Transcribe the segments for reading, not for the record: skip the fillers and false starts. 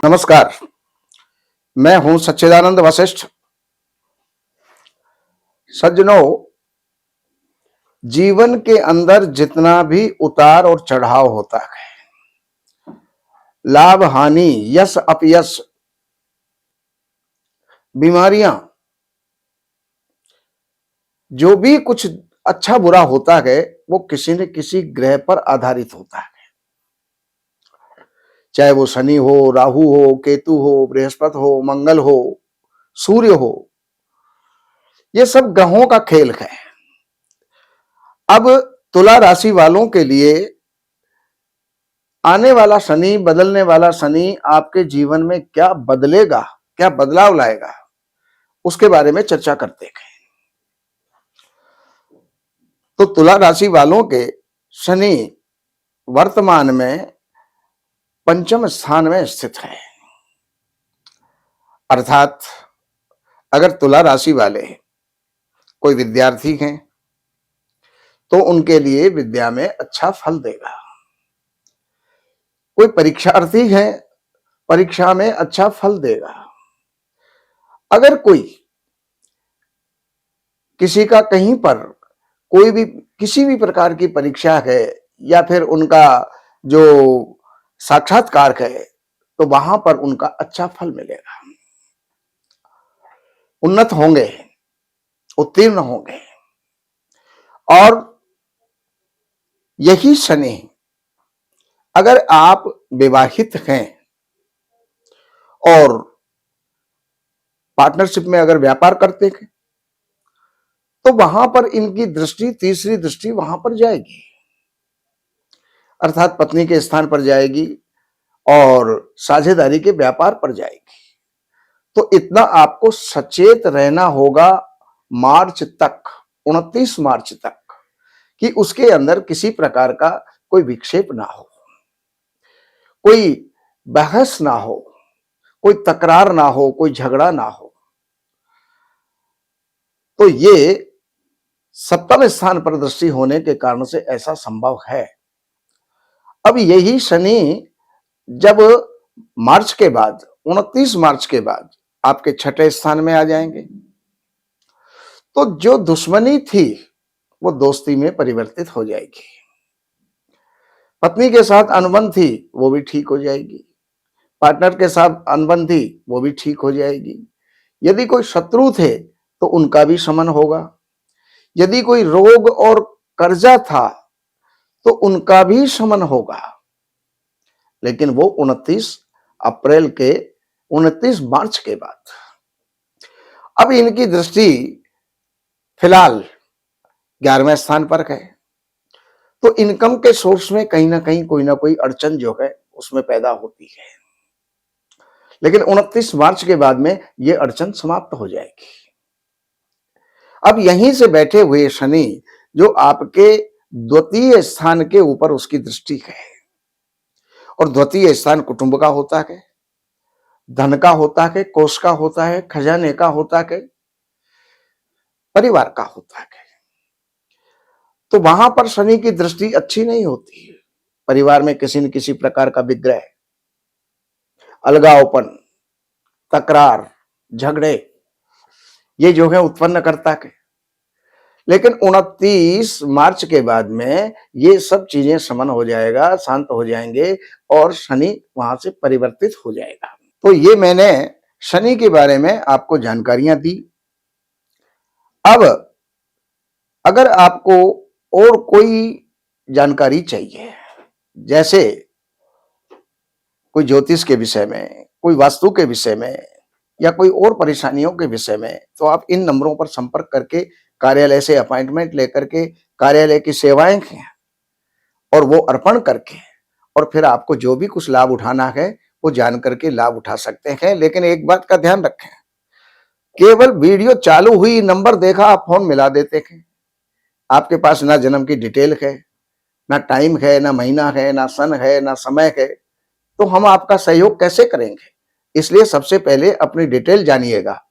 नमस्कार। मैं हूं सच्चिदानंद वशिष्ठ। सज्जनों, जीवन के अंदर जितना भी उतार और चढ़ाव होता है, लाभ हानि, यश अपयश, बीमारियां, जो भी कुछ अच्छा बुरा होता है वो किसी न किसी ग्रह पर आधारित होता है। चाहे वो शनि हो, राहु हो, केतु हो, बृहस्पति हो, मंगल हो, सूर्य हो, ये सब ग्रहों का खेल है। अब तुला राशि वालों के लिए आने वाला शनि, बदलने वाला शनि आपके जीवन में क्या बदलेगा, क्या बदलाव लाएगा, उसके बारे में चर्चा करते हैं। तो तुला राशि वालों के शनि वर्तमान में पंचम स्थान में स्थित है। अर्थात अगर तुला राशि वाले कोई विद्यार्थी हैं तो उनके लिए विद्या में अच्छा फल देगा। कोई परीक्षार्थी है, परीक्षा में अच्छा फल देगा। अगर कोई किसी का कहीं पर कोई भी किसी भी प्रकार की परीक्षा है या फिर उनका जो साक्षात्कार है तो वहां पर उनका अच्छा फल मिलेगा, उन्नत होंगे, उत्तीर्ण होंगे। और यही शनि अगर आप विवाहित हैं और पार्टनरशिप में अगर व्यापार करते हैं तो वहां पर इनकी दृष्टि, तीसरी दृष्टि वहां पर जाएगी, अर्थात पत्नी के स्थान पर जाएगी और साझेदारी के व्यापार पर जाएगी। तो इतना आपको सचेत रहना होगा मार्च तक, 29 मार्च तक, कि उसके अंदर किसी प्रकार का कोई विक्षेप ना हो, कोई बहस ना हो, कोई तकरार ना हो, कोई झगड़ा ना हो। तो ये सप्तम स्थान पर दृष्टि होने के कारण से ऐसा संभव है। अब यही शनि जब मार्च के बाद, 29 मार्च के बाद आपके छठे स्थान में आ जाएंगे तो जो दुश्मनी थी वो दोस्ती में परिवर्तित हो जाएगी। पत्नी के साथ अनबन थी वो भी ठीक हो जाएगी, पार्टनर के साथ अनबन थी वो भी ठीक हो जाएगी। यदि कोई शत्रु थे तो उनका भी शमन होगा। यदि कोई रोग और कर्जा था तो उनका भी शमन होगा। लेकिन वो 29 अप्रैल के 29 मार्च के बाद। अब इनकी दृष्टि फिलहाल 11वें स्थान पर है तो इनकम के सोर्स में कहीं ना कोई अड़चन जो है उसमें पैदा होती है। लेकिन 29 मार्च के बाद में ये अड़चन समाप्त हो जाएगी। अब यहीं से बैठे हुए शनि जो आपके द्वितीय स्थान के ऊपर उसकी दृष्टि है, और द्वितीय स्थान कुटुंब का होता है, धन का होता है, कोष का होता है, खजाने का होता है, परिवार का होता है। तो वहां पर शनि की दृष्टि अच्छी नहीं होती है। परिवार में किसी न किसी प्रकार का विग्रह, अलगावपन, तकरार, झगड़े, ये जो है उत्पन्न करता है। लेकिन 29 मार्च के बाद में ये सब चीजें शमन हो जाएगा, शांत हो जाएंगे और शनि वहां से परिवर्तित हो जाएगा। तो ये मैंने शनि के बारे में आपको जानकारियां दी। अब अगर आपको और कोई जानकारी चाहिए, जैसे कोई ज्योतिष के विषय में, कोई वास्तु के विषय में या कोई और परेशानियों के विषय में, तो आप इन नंबरों पर संपर्क करके कार्यालय से अपॉइंटमेंट लेकर के कार्यालय की सेवाएं और वो अर्पण करके और फिर आपको जो भी कुछ लाभ उठाना है वो जान करके लाभ उठा सकते हैं। लेकिन एक बात का ध्यान रखें, केवल वीडियो चालू हुई, नंबर देखा, आप फोन मिला देते हैं। आपके पास ना जन्म की डिटेल है, ना टाइम है, ना महीना है, ना सन है, ना समय है, तो हम आपका सहयोग कैसे करेंगे? इसलिए सबसे पहले अपनी डिटेल जानिएगा।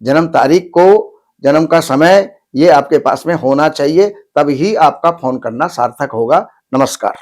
जन्म तारीख को, जन्म का समय, ये आपके पास में होना चाहिए, तभी आपका फोन करना सार्थक होगा। नमस्कार।